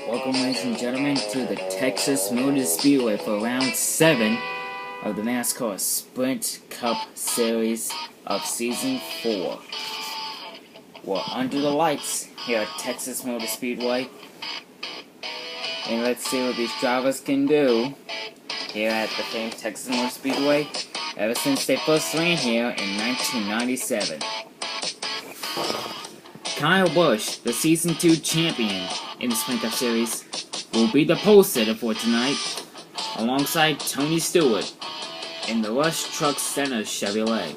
Welcome, ladies and gentlemen, to the Texas Motor Speedway for round 7 of the NASCAR Sprint Cup Series of Season 4. We're under the lights here at Texas Motor Speedway, and let's see what these drivers can do here at the famed Texas Motor Speedway ever since they first ran here in 1997. Kyle Busch, the Season 2 champion in the Sprint Cup Series, will be the pole sitter for tonight, alongside Tony Stewart in the Rush Truck Center Chevrolet.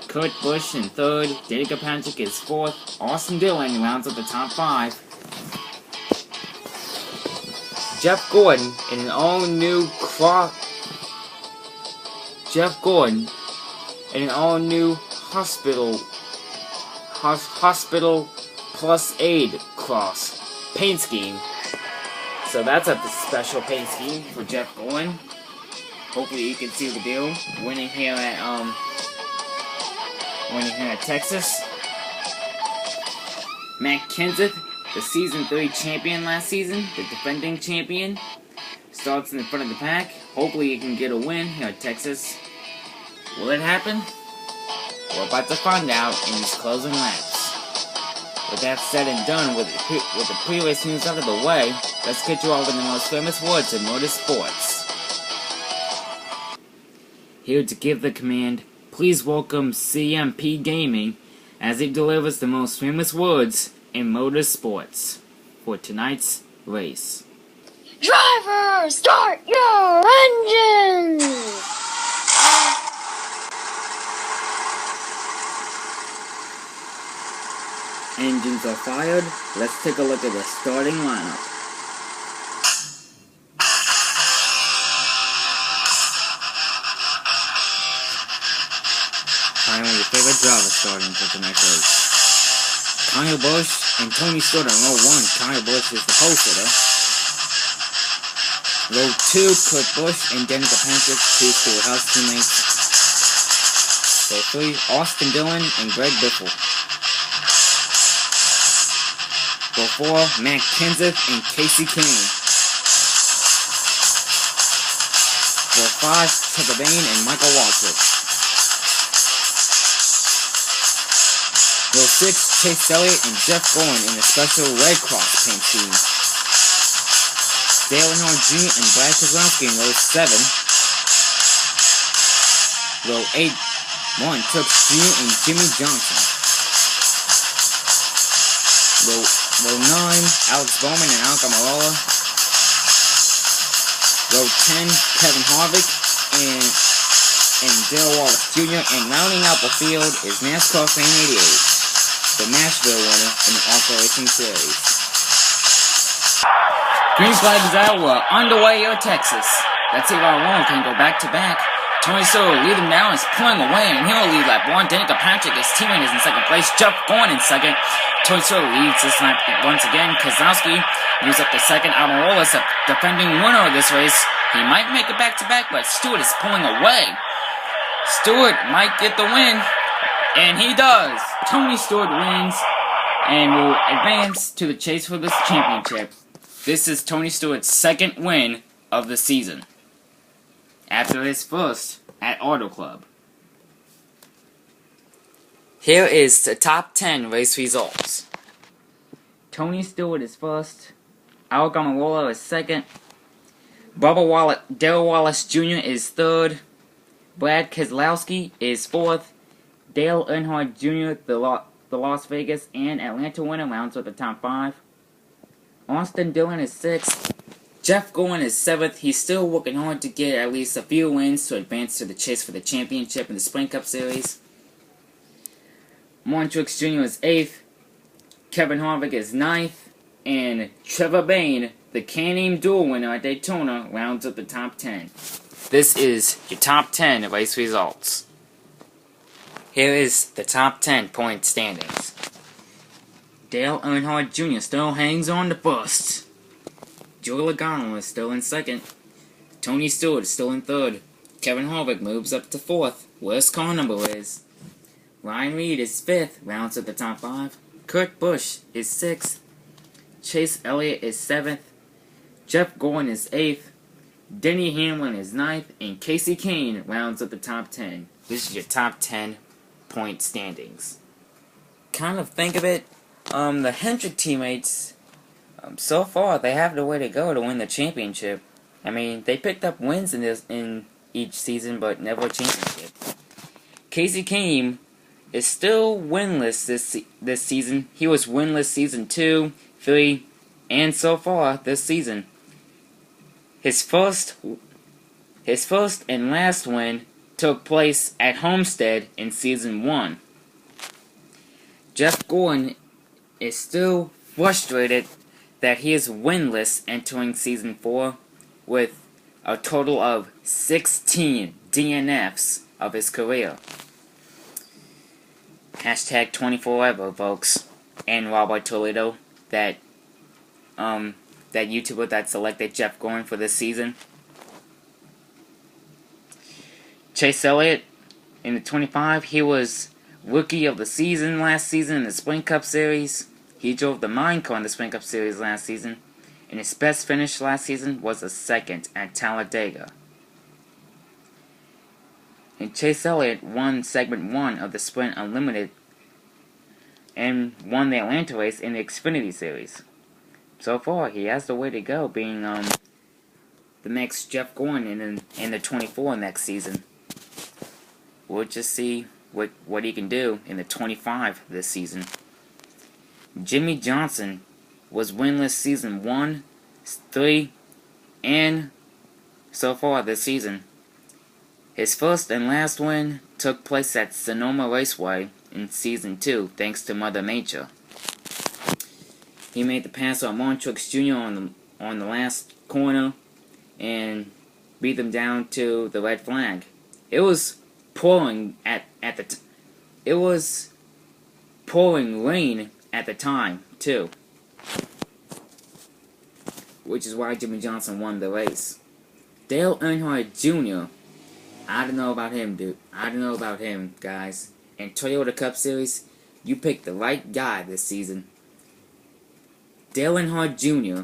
Kurt Busch in third, Danica Patrick is fourth, Austin Dillon rounds up the top 5. Jeff Gordon in an all-new Hospital Plus Aid Cross paint scheme. So that's a special paint scheme for Jeff Gordon. Hopefully you can see the deal. Winning here at Texas. Matt Kenseth, the Season 3 champion last season, the defending champion, starts in the front of the pack. Hopefully he can get a win here at Texas. Will it happen? We're about to find out in these closing laps. With that said and done, with the pre-race news out of the way, let's get you all with the most famous words in motorsports. Here to give the command, please welcome CMP Gaming as he delivers the most famous words in motorsports for tonight's race. Driver, start your engines! Engines are fired. Let's take a look at the starting lineup. Find your favorite driver starting for tonight's race. Kyle Busch and Tony Stewart on row 1. Kyle Busch is the pole sitter. Row 2, Kurt Busch and Danica Patrick, 2 Stewart House teammates. Row 3, Austin Dillon and Greg Biffle. Row 4, Matt Kenseth and Casey Kane. Row 5, Trevor Bayne and Michael Waltrip. Row 6, Chase Elliott and Jeff Gordon in the special Red Cross paint scheme. Dale Earnhardt Jr. and Brad Keselowski in row 7. Row 8, Martin Truex Jr. and Jimmy Johnson. Row 9, Alex Bowman and Al Almirola. Row 10, Kevin Harvick and Dale Wallace Jr. And rounding out the field is NASCAR Fan 88, the Nashville winner in the Auto Racing Series. Green flag is out. We're underway here at Texas. Let's see if our one can go back to back. Tony Stewart will lead him now and is pulling away, and he'll lead lap 1. Danica Patrick, his teammate, is in second place. Jeff Gordon in second. Tony Stewart leads this lap once again. Keselowski moves up to second. Almirola is the defending winner of this race. He might make it back to back, but Stewart is pulling away. Stewart might get the win, and he does. Tony Stewart wins and will advance to the chase for this championship. This is Tony Stewart's second win of the season, after his first at Auto Club. Here is the top 10 race results. Tony Stewart is first. Al Almirola is second. Dale Wallace Jr. is third. Brad Keselowski is fourth. Dale Earnhardt Jr., the Las Vegas and Atlanta winner, rounds up the top 5. Austin Dillon is 6th. Jeff Gordon is 7th. He's still working hard to get at least a few wins to advance to the chase for the championship in the Sprint Cup Series. Martin Truex Jr. is 8th. Kevin Harvick is 9th. And Trevor Bayne, the Can-Am dual winner at Daytona, rounds up the top 10. This is your top 10 race results. Here is the top 10 point standings. Dale Earnhardt Jr. still hangs on to first. Joey Logano is still in second. Tony Stewart is still in third. Kevin Harvick moves up to fourth, where his car number is. Ryan Reed is 5th, rounds at the top 5. Kurt Busch is 6th. Chase Elliott is 7th. Jeff Gordon is 8th, Denny Hamlin is 9th, and Casey Kane rounds up the top 10. This is your top 10 point standings. Kind of think of it, the Hendrick teammates, so far they have the way to go to win the championship. I mean, they picked up wins in each season, but never a championship. Casey Kane is still winless this season. He was winless season 2, 3, and so far this season. His first and last win took place at Homestead in season 1. Jeff Gordon is still frustrated that he is winless entering season 4 with a total of 16 DNFs of his career. Hashtag 24ever, folks. And Robert Toledo, that YouTuber that selected Jeff Gordon for this season. Chase Elliott in the 25, he was Rookie of the Season last season in the Sprint Cup Series. He drove the Mine Car in the Sprint Cup Series last season, and his best finish last season was a 2nd at Talladega. And Chase Elliott won Segment 1 of the Sprint Unlimited and won the Atlanta race in the Xfinity Series. So far, he has the way to go, being the next Jeff Gordon in the 24 next season. We'll just see what he can do in the 25 this season. Jimmy Johnson was winless season 1, 3, and so far this season. His first and last win took place at Sonoma Raceway in season 2, thanks to Mother Nature. He made the pass on Montreux Jr. on the last corner and beat them down to the red flag. It was pouring it was pouring rain at the time too, which is why Jimmy Johnson won the race. Dale Earnhardt Jr. I don't know about him, dude. I don't know about him, guys. In Toyota Cup Series, you picked the right guy this season. Dale Earnhardt Jr.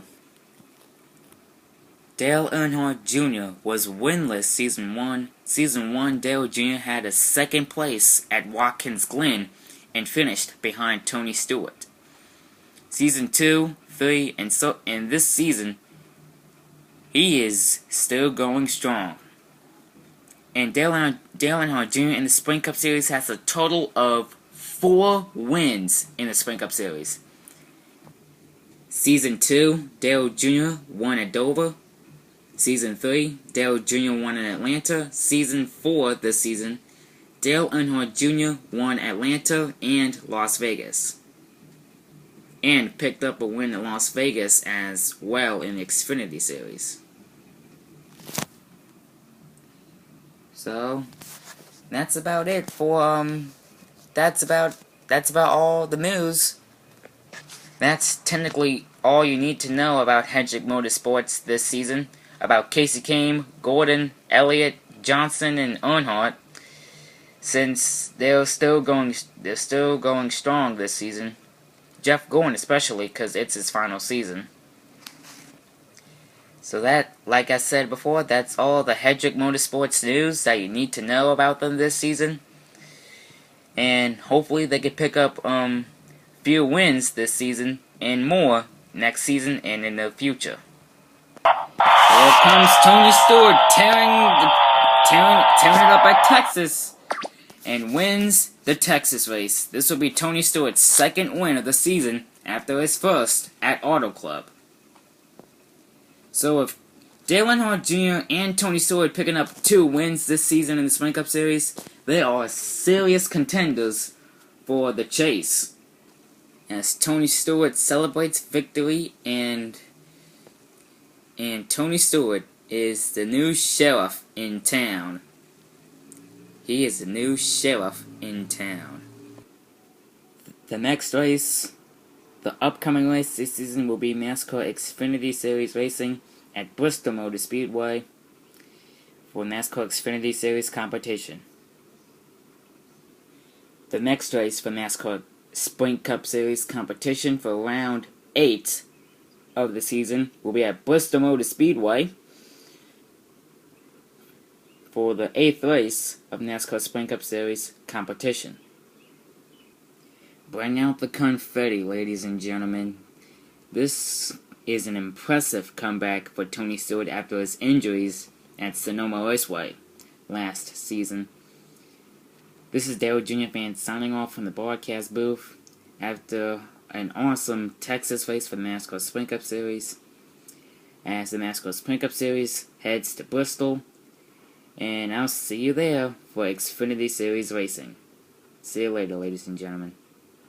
Dale Earnhardt Jr. was winless season 1. Season 1, Dale Jr. had a 2nd place at Watkins Glen and finished behind Tony Stewart. Season 2, 3, and this season, he is still going strong. And Dale Earnhardt Jr. in the Sprint Cup Series has a total of 4 wins in the Sprint Cup Series. Season 2, Dale Jr. won at Dover. Season 3, Dale Jr. won in Atlanta. Season 4 this season, Dale Earnhardt Jr. won Atlanta and Las Vegas. And picked up a win in Las Vegas as well in the Xfinity Series. So, that's about it for, that's about all the news. That's technically all you need to know about Hendrick Motorsports this season. About Casey Kane, Gordon, Elliott, Johnson, and Earnhardt, since they're still going strong this season. Jeff Gordon especially, because it's his final season. So that, like I said before, that's all the Hendrick Motorsports news that you need to know about them this season. And hopefully they can pick up few wins this season and more next season and in the future. Here comes Tony Stewart tearing it up at Texas and wins the Texas race. This will be Tony Stewart's 2nd win of the season after his first at Auto Club. So if Dale Earnhardt Jr. and Tony Stewart picking up 2 wins this season in the Sprint Cup Series, they are serious contenders for the chase. As Tony Stewart celebrates victory and Tony Stewart is the new sheriff in town. He is the new sheriff in town. The next race, the upcoming race this season will be NASCAR Xfinity Series racing at Bristol Motor Speedway for NASCAR Xfinity Series competition. The next race for NASCAR Sprint Cup Series competition for round 8 of the season will be at Texas Motor Speedway for the 8th race of NASCAR Sprint Cup Series competition. Bring out the confetti, ladies and gentlemen. This is an impressive comeback for Tony Stewart after his injuries at Sonoma Raceway last season. This is Daryl Jr. fan signing off from the broadcast booth after an awesome Texas race for the NASCAR Sprint Cup Series, as the NASCAR Sprint Cup Series heads to Bristol, and I'll see you there for Xfinity Series racing. See you later, ladies and gentlemen.